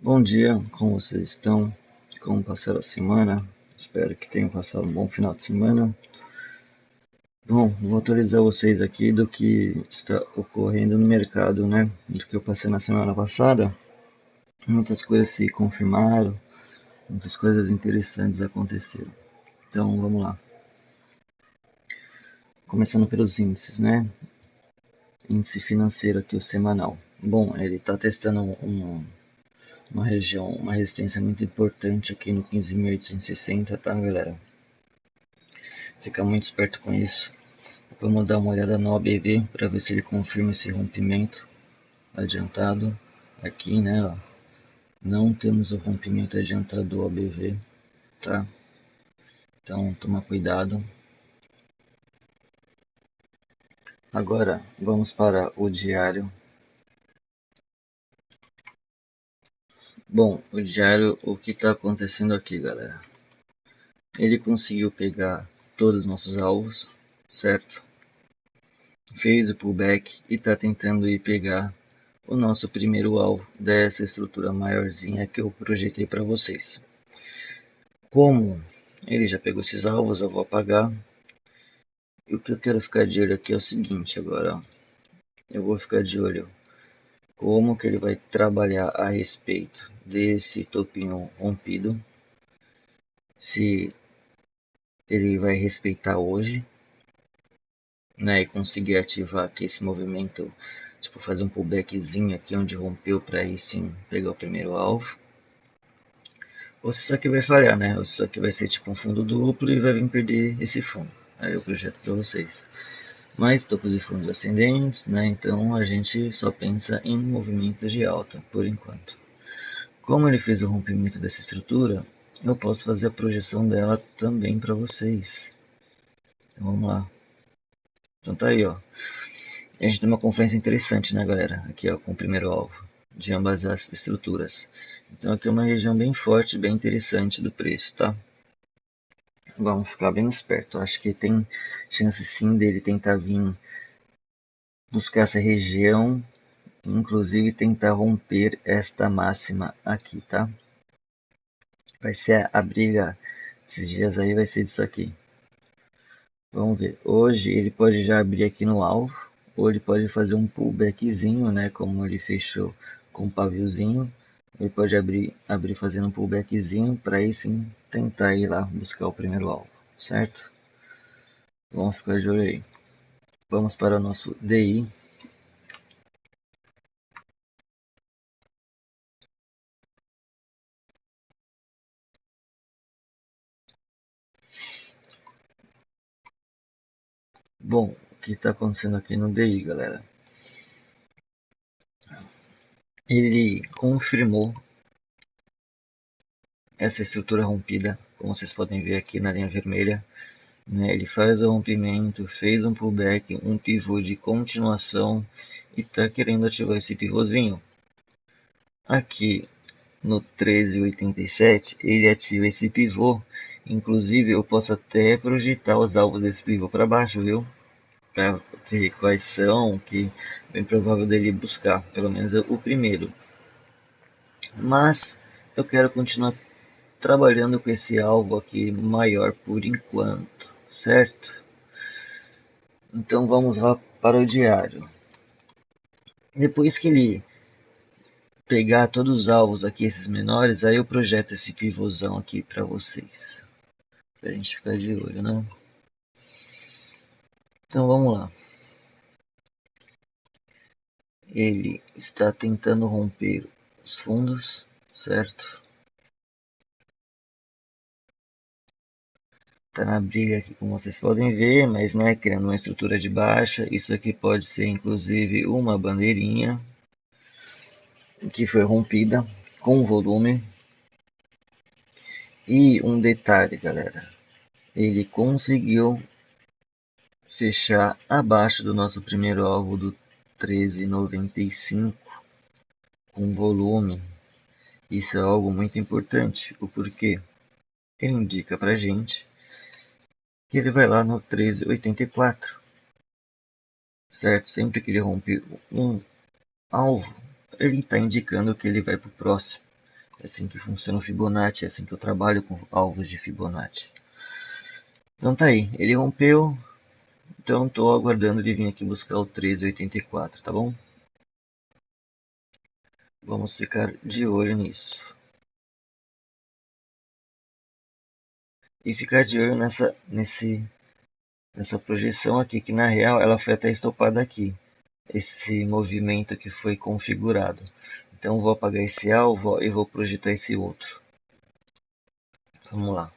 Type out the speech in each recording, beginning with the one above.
Bom dia, como vocês estão? Como passaram a semana? Espero que tenham passado um bom final de semana. Bom, vou atualizar vocês aqui do que está ocorrendo no mercado, né? Do que eu passei na semana passada. Muitas coisas se confirmaram, muitas coisas interessantes aconteceram. Então, vamos lá. Começando pelos índices, né? Índice financeiro aqui, o semanal. Bom, ele está testando uma região, uma resistência muito importante aqui no 15.860, tá, galera? Fica muito esperto com isso. Vamos dar uma olhada no ABV para ver se ele confirma esse rompimento adiantado. Aqui, né, ó, não temos o rompimento adiantado do ABV, tá? Então, toma cuidado. Agora, vamos para o diário. Bom, o diário, o que está acontecendo aqui, galera? Ele conseguiu pegar todos os nossos alvos, certo? Fez o pullback e está tentando ir pegar o nosso primeiro alvo dessa estrutura maiorzinha que eu projetei para vocês. Como ele já pegou esses alvos, eu vou apagar. E o que eu quero ficar de olho aqui é o seguinte agora, ó. Eu vou ficar de olho como que ele vai trabalhar a respeito desse topinho rompido. Se ele vai respeitar hoje, né, e conseguir ativar aqui esse movimento, tipo fazer um pullbackzinho aqui onde rompeu para aí sim pegar o primeiro alvo. Ou se isso aqui vai falhar, né? Ou se isso aqui vai ser tipo um fundo duplo e vai vir perder esse fundo. Aí eu projeto para vocês. Mas topos e fundos ascendentes, né? Então a gente só pensa em movimentos de alta por enquanto. Como ele fez o rompimento dessa estrutura, eu posso fazer a projeção dela também para vocês. Então vamos lá. Então tá aí, ó. A gente tem uma conferência interessante, né, galera? Aqui, ó, com o primeiro alvo de ambas as estruturas. Então aqui é uma região bem forte, bem interessante do preço, tá? Vamos ficar bem esperto. Acho que tem chance sim dele tentar vir buscar essa região, inclusive tentar romper esta máxima aqui, tá? Vai ser a briga esses dias aí, vai ser disso aqui. Vamos ver. Hoje ele pode já abrir aqui no alvo, ou ele pode fazer um pullbackzinho, né? Como ele fechou com um paviozinho. Ele pode abrir fazendo um pullbackzinho para aí sim tentar ir lá buscar o primeiro alvo, certo? Vamos ficar de olho aí. Vamos para o nosso DI. Bom, o que está acontecendo aqui no DI, galera? Ele confirmou essa estrutura rompida, como vocês podem ver aqui na linha vermelha. Né? Ele faz o rompimento, fez um pullback, um pivô de continuação e está querendo ativar esse pivôzinho. Aqui no 13,87 ele ativa esse pivô. Inclusive eu posso até projetar os alvos desse pivô para baixo, viu? Para ver quais são, que é bem provável dele buscar, pelo menos o primeiro. Mas eu quero continuar trabalhando com esse alvo aqui maior por enquanto, certo? Então vamos lá para o diário. Depois que ele pegar todos os alvos aqui, esses menores, aí eu projeto esse pivôzão aqui para vocês. Pra gente ficar de olho, né? Então vamos lá. Ele está tentando romper os fundos, certo? Tá na briga aqui, como vocês podem ver, mas né, criando uma estrutura de baixa. Isso aqui pode ser inclusive uma bandeirinha que foi rompida com volume. E um detalhe, galera, ele conseguiu fechar abaixo do nosso primeiro alvo do 13,95 com volume. Isso é algo muito importante. O porquê? Ele indica para gente que ele vai lá no 13,84, certo? Sempre que ele rompe um alvo, ele está indicando que ele vai para o próximo. É assim que funciona o Fibonacci, é assim que eu trabalho com alvos de Fibonacci. Então tá aí, ele rompeu, então estou aguardando ele vir aqui buscar o 13,84, tá bom? Vamos ficar de olho nisso. E ficar de olho nessa projeção aqui, que na real ela foi até estopada aqui. Esse movimento que foi configurado. Então vou apagar esse alvo e vou projetar esse outro. Vamos lá.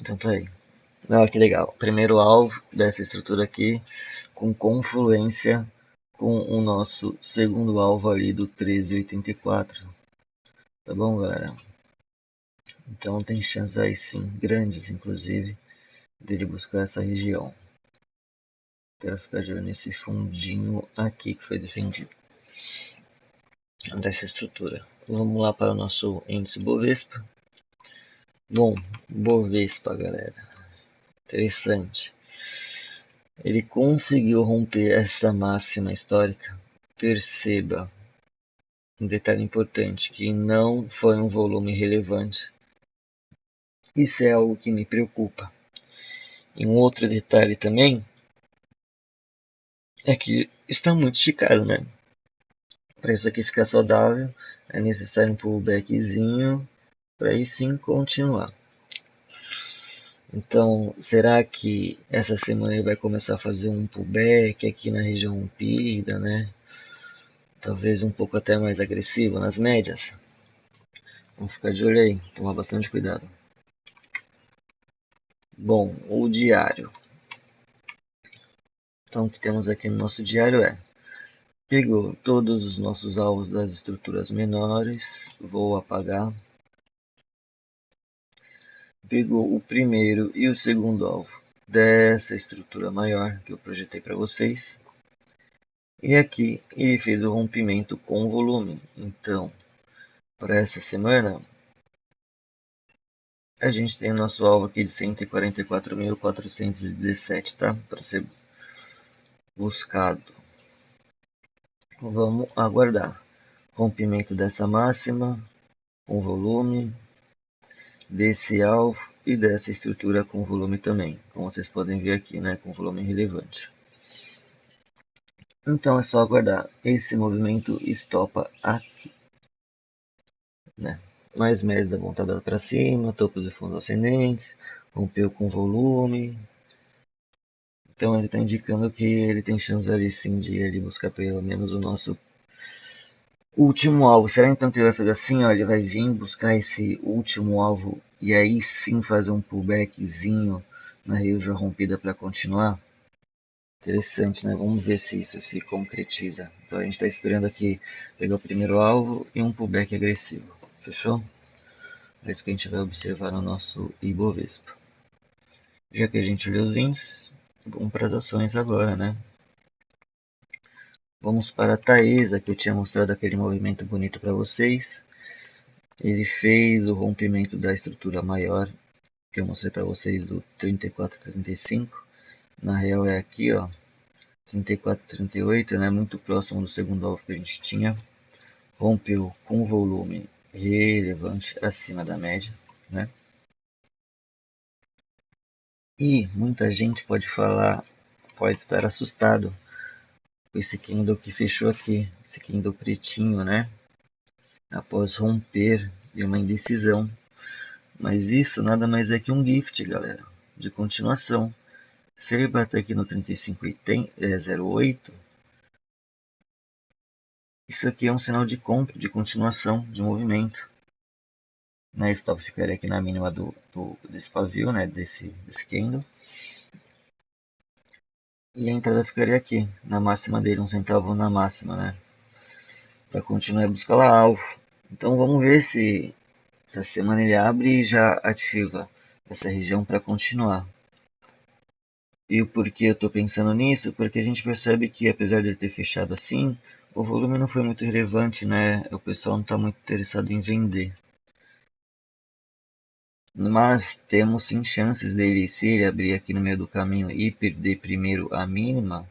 Então tá aí. Ah, que legal. Primeiro alvo dessa estrutura aqui, com confluência com o nosso segundo alvo ali do 13,84. Tá bom, galera? Então tem chances aí sim, grandes inclusive, dele buscar essa região. Quero ficar de olho nesse fundinho aqui que foi defendido dessa estrutura. Vamos lá para o nosso índice Bovespa. Bom, Bovespa, galera. Interessante. Ele conseguiu romper essa máxima histórica. Perceba um detalhe importante, que não foi um volume relevante. Isso é algo que me preocupa. E um outro detalhe também é que está muito esticado, né? Para isso aqui ficar saudável, é necessário um pullbackzinho para aí sim continuar. Então, será que essa semana ele vai começar a fazer um pullback aqui na região rompida, né? Talvez um pouco até mais agressivo nas médias. Vamos ficar de olho aí, tomar bastante cuidado. Bom, o diário. Então, o que temos aqui no nosso diário é: pegou todos os nossos alvos das estruturas menores, vou apagar. Pegou o primeiro e o segundo alvo dessa estrutura maior que eu projetei para vocês. E aqui ele fez o rompimento com volume. Então, para essa semana, a gente tem o nosso alvo aqui de 144.417, tá? Para ser buscado. Vamos aguardar. Rompimento dessa máxima com volume, desse alvo e dessa estrutura com volume também. Como vocês podem ver aqui, né? Com volume relevante. Então é só aguardar. Esse movimento estopa aqui, né? Mais médias apontadas para cima, topos e fundos ascendentes, rompeu com volume. Então ele está indicando que ele tem chance ali sim de ele buscar pelo menos o nosso último alvo. Será então que ele vai fazer assim? Ó, ele vai vir buscar esse último alvo e aí sim fazer um pullbackzinho na região rompida para continuar? Interessante, né? Vamos ver se isso se concretiza. Então a gente está esperando aqui pegar o primeiro alvo e um pullback agressivo. Fechou? É isso que a gente vai observar no nosso Ibovespa. Já que a gente viu os índices, vamos para as ações agora, né? Vamos para a Taesa, que eu tinha mostrado aquele movimento bonito para vocês. Ele fez o rompimento da estrutura maior, que eu mostrei para vocês do 34,35. Na real é aqui, ó, 34,38, né? Muito próximo do segundo alvo que a gente tinha. Rompeu com volume relevante acima da média, né? E muita gente pode falar, pode estar assustado com esse candle que fechou aqui, esse candle pretinho, né? Após romper de uma indecisão. Mas isso nada mais é que um gift, galera, de continuação. Se ele bater aqui no 35,08, isso aqui é um sinal de compra, de continuação, de movimento. Né, stop ficaria aqui na mínima desse pavio, né, desse candle. E a entrada ficaria aqui, na máxima dele, 1 centavo na máxima, né? Para continuar a buscar lá alvo. Então vamos ver se essa semana ele abre e já ativa essa região para continuar. E o porquê eu estou pensando nisso? Porque a gente percebe que apesar de ele ter fechado assim, o volume não foi muito relevante, né? O pessoal não está muito interessado em vender. Mas temos sim chances dele, se ele abrir aqui no meio do caminho e perder primeiro a mínima,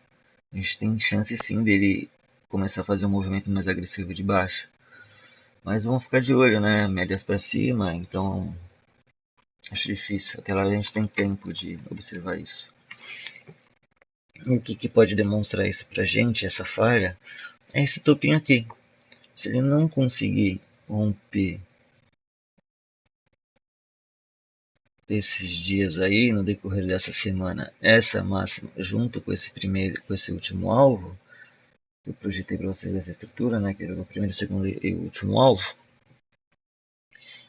a gente tem chance sim dele começar a fazer um movimento mais agressivo de baixa. Mas vamos ficar de olho, né? Médias para cima, então acho difícil. Aquela a gente tem tempo de observar isso. E o que pode demonstrar isso pra gente, essa falha, é esse topinho aqui. Se ele não conseguir romper esses dias aí, no decorrer dessa semana, essa máxima, junto com esse último alvo, que eu projetei para vocês essa estrutura, né, que era o primeiro, segundo e o último alvo,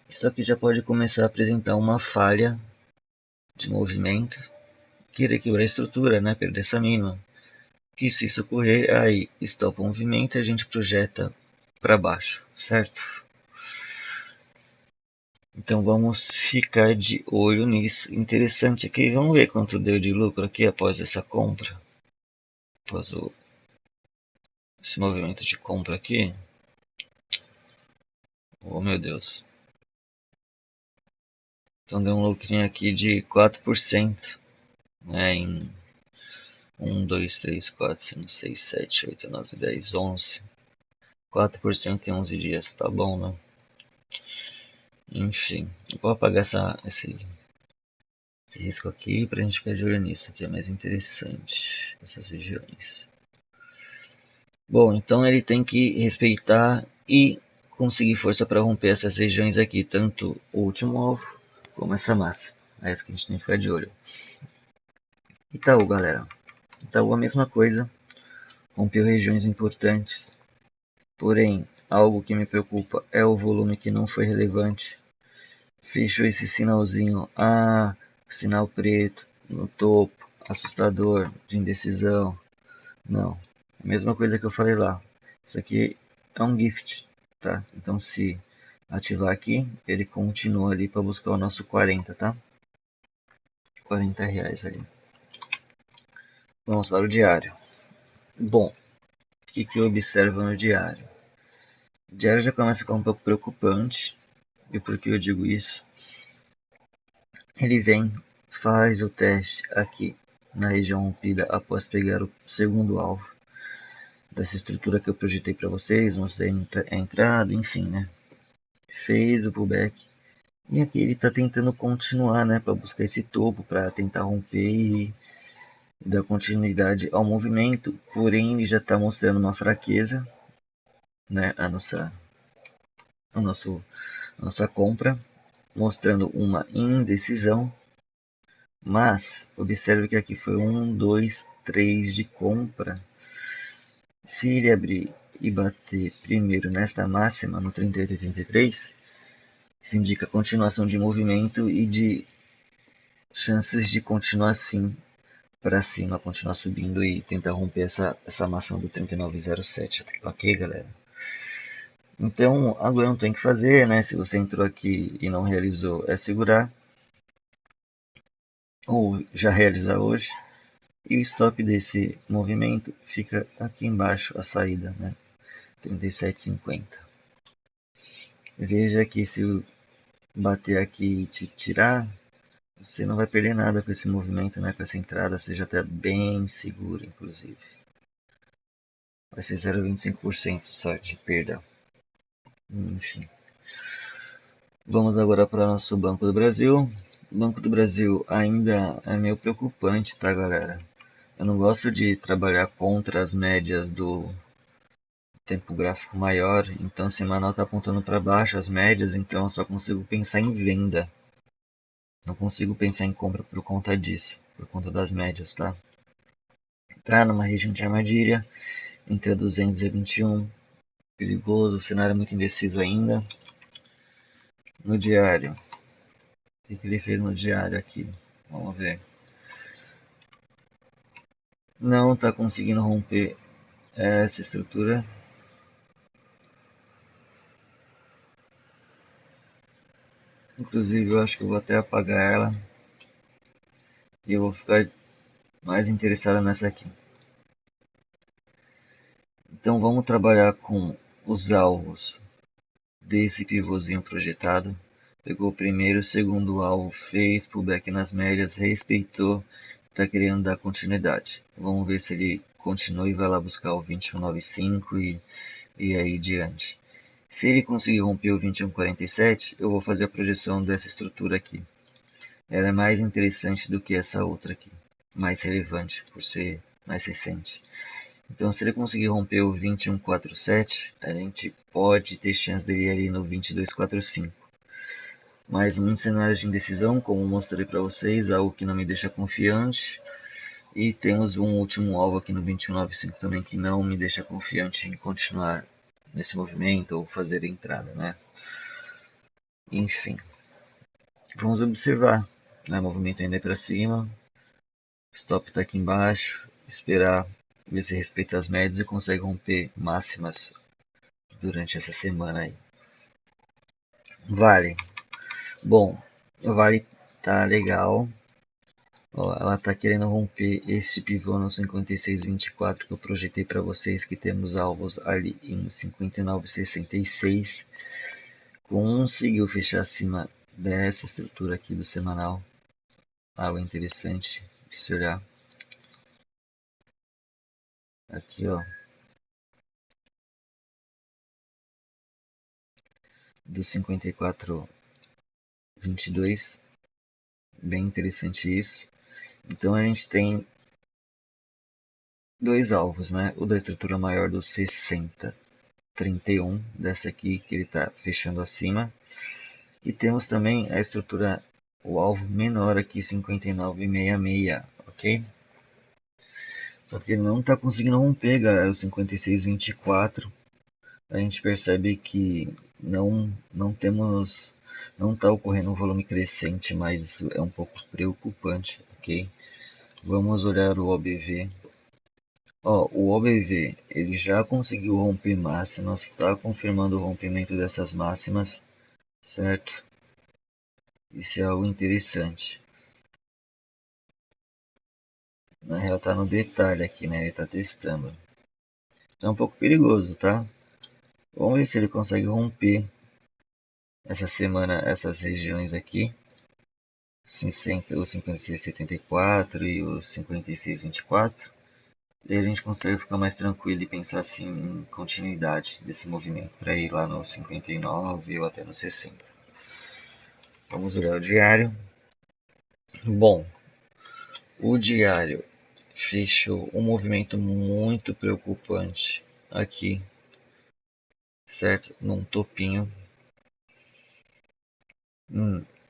isso aqui já pode começar a apresentar uma falha de movimento, querer quebrar a estrutura, né, perder essa mínima. Que se isso ocorrer, aí stop o movimento e a gente projeta para baixo, certo? Então vamos ficar de olho nisso. Interessante aqui, vamos ver quanto deu de lucro aqui após essa compra. Após esse movimento de compra aqui. Oh meu Deus. Então deu um lucrinho aqui de 4%. Né, em 1, 2, 3, 4, 5, 6, 7, 8, 9, 10, 11. 4% em 11 dias, tá bom, né? Enfim, vou apagar esse risco aqui para a gente ficar de olho nisso, que é mais interessante, essas regiões. Bom, então ele tem que respeitar e conseguir força para romper essas regiões aqui, tanto o último alvo como essa massa. É isso que a gente tem que ficar de olho. Itaú, galera. Itaú a mesma coisa, rompeu regiões importantes, porém algo que me preocupa é o volume que não foi relevante. Fechou esse sinalzinho, sinal preto no topo, assustador, de indecisão. Não, a mesma coisa que eu falei lá. Isso aqui é um gift, tá? Então se ativar aqui, ele continua ali para buscar o nosso 40, tá? 40 reais ali. Vamos para o diário. Bom, o que eu observo no diário? O diário já começa a ficar um pouco preocupante. E por que eu digo isso? Ele vem, faz o teste aqui na região rompida após pegar o segundo alvo dessa estrutura que eu projetei para vocês, mostrei a entrada, enfim, né? Fez o pullback e aqui ele está tentando continuar, né, para buscar esse topo, para tentar romper e dar continuidade ao movimento, porém ele já está mostrando uma fraqueza, né, a nossa compra, mostrando uma indecisão, mas observe que aqui foi 1, 2, 3 de compra. Se ele abrir e bater primeiro nesta máxima, no 38,83, isso indica continuação de movimento e de chances de continuar assim para cima, continuar subindo e tentar romper essa máxima do 39,07. Ok, galera? Então, agora não tem que fazer, né? Se você entrou aqui e não realizou, é segurar. Ou já realizar hoje. E o stop desse movimento fica aqui embaixo, a saída, né? 37,50. Veja que se bater aqui e te tirar, você não vai perder nada com esse movimento, né? Com essa entrada, seja até bem seguro, inclusive. Vai ser 0,25% só de perda. Enfim. Vamos agora para o nosso Banco do Brasil. O Banco do Brasil ainda é meio preocupante, tá, galera? Eu não gosto de trabalhar contra as médias do tempo gráfico maior, então semanal está apontando para baixo as médias, então eu só consigo pensar em venda. Não consigo pensar em compra por conta disso, por conta das médias, tá? Tá numa região de armadilha, entre a 200 e a 21, perigoso, o cenário é muito indeciso ainda. No diário, o que ele fez no diário aqui? Vamos ver. Não está conseguindo romper essa estrutura. Inclusive eu acho que eu vou até apagar ela. E eu vou ficar mais interessado nessa aqui. Então vamos trabalhar com os alvos desse pivôzinho projetado. Pegou o primeiro, o segundo alvo, fez pullback nas médias, respeitou, está querendo dar continuidade. Vamos ver se ele continua e vai lá buscar o 21,95 e aí diante. Se ele conseguir romper o 21,47, eu vou fazer a projeção dessa estrutura aqui. Ela é mais interessante do que essa outra aqui, mais relevante por ser mais recente. Então, se ele conseguir romper o 21,47, a gente pode ter chance dele ir ali no 22,45. Mas em cenário de indecisão, como mostrei para vocês, algo que não me deixa confiante. E temos um último alvo aqui no 21,95 também que não me deixa confiante em continuar nesse movimento ou fazer a entrada, né? Enfim, vamos observar, né? Movimento ainda é para cima, stop está aqui embaixo, esperar ver se respeita as médias e consegue romper máximas durante essa semana aí. Vale, bom, o Vale tá legal. Ó, ela está querendo romper esse pivô no 56,24 que eu projetei para vocês, que temos alvos ali em 59,66. Conseguiu fechar acima dessa estrutura aqui do semanal. Algo interessante de se olhar. Aqui, ó. Do 54,22. Bem interessante isso. Então a gente tem dois alvos, né? O da estrutura maior do 60,31, dessa aqui que ele está fechando acima. E temos também a estrutura, o alvo menor aqui, 59,66, ok? Só que ele não está conseguindo romper, galera, o 56,24. A gente percebe que não temos, não está ocorrendo um volume crescente, mas isso é um pouco preocupante, ok? Vamos olhar o OBV. Ó, o OBV ele já conseguiu romper máximas, está confirmando o rompimento dessas máximas, certo? Isso é algo interessante. Na real tá no detalhe aqui, né? Ele tá testando. É um pouco perigoso, tá? Vamos ver se ele consegue romper essa semana essas regiões aqui. O 56,74 e o 56,24. E a gente consegue ficar mais tranquilo e pensar assim em continuidade desse movimento para ir lá no 59 ou até no 60. Vamos olhar o diário. Bom, o diário fechou um movimento muito preocupante aqui, certo? Num topinho.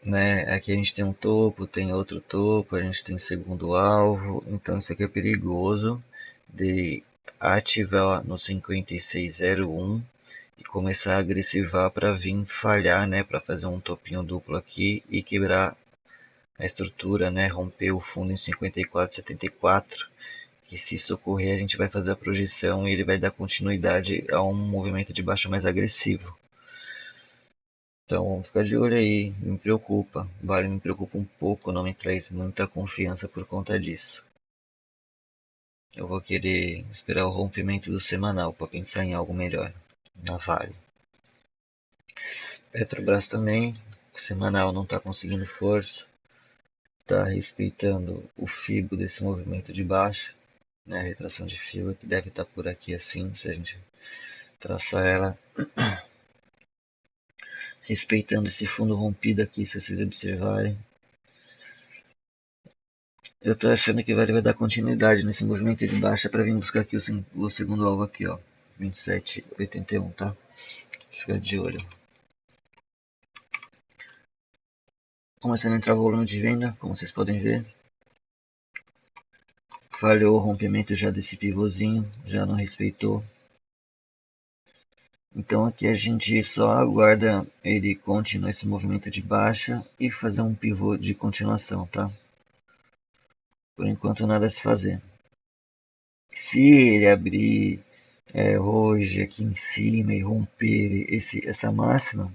Né? Aqui a gente tem um topo, tem outro topo, a gente tem segundo alvo, então isso aqui é perigoso de ativar no 56,01 e começar a agressivar para vir falhar, né? Para fazer um topinho duplo aqui e quebrar a estrutura, né? Romper o fundo em 54,74. Que se isso ocorrer, a gente vai fazer a projeção e ele vai dar continuidade a um movimento de baixa mais agressivo. Então vamos ficar de olho aí, me preocupa. Vale me preocupa um pouco, não me traz muita confiança por conta disso. Eu vou querer esperar o rompimento do semanal para pensar em algo melhor na Vale. Petrobras também, o semanal não está conseguindo força, está respeitando o fibo desse movimento de baixa, né, a retração de fibra que deve estar por aqui assim, se a gente traçar ela. Respeitando esse fundo rompido aqui, se vocês observarem. Eu tô achando que vai dar continuidade nesse movimento de baixa para vir buscar aqui o segundo alvo aqui, ó. 27,81, tá? Fica de olho. Começando a entrar volume de venda, como vocês podem ver. Falhou o rompimento já desse pivôzinho, já não respeitou. Então aqui a gente só aguarda ele continuar esse movimento de baixa e fazer um pivô de continuação, tá? Por enquanto nada a se fazer. Se ele abrir hoje aqui em cima e romper essa máxima,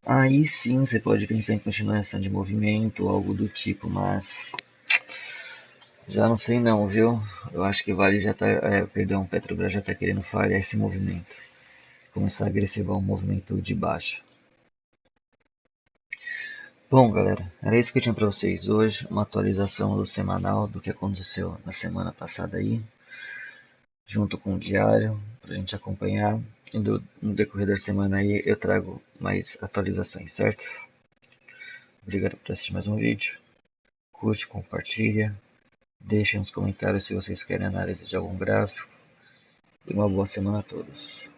aí sim você pode pensar em continuação de movimento ou algo do tipo, mas já não sei não, viu? Eu acho que Vale já tá, Petrobras já tá querendo falhar esse movimento, começar a agressivar um movimento de baixa. Bom, galera, era isso que eu tinha para vocês hoje, uma atualização do semanal do que aconteceu na semana passada aí, junto com o diário, para a gente acompanhar. no decorrer da semana aí eu trago mais atualizações, certo? Obrigado por assistir mais um vídeo. Curte, compartilha. Deixem nos comentários se vocês querem análise de algum gráfico. E uma boa semana a todos.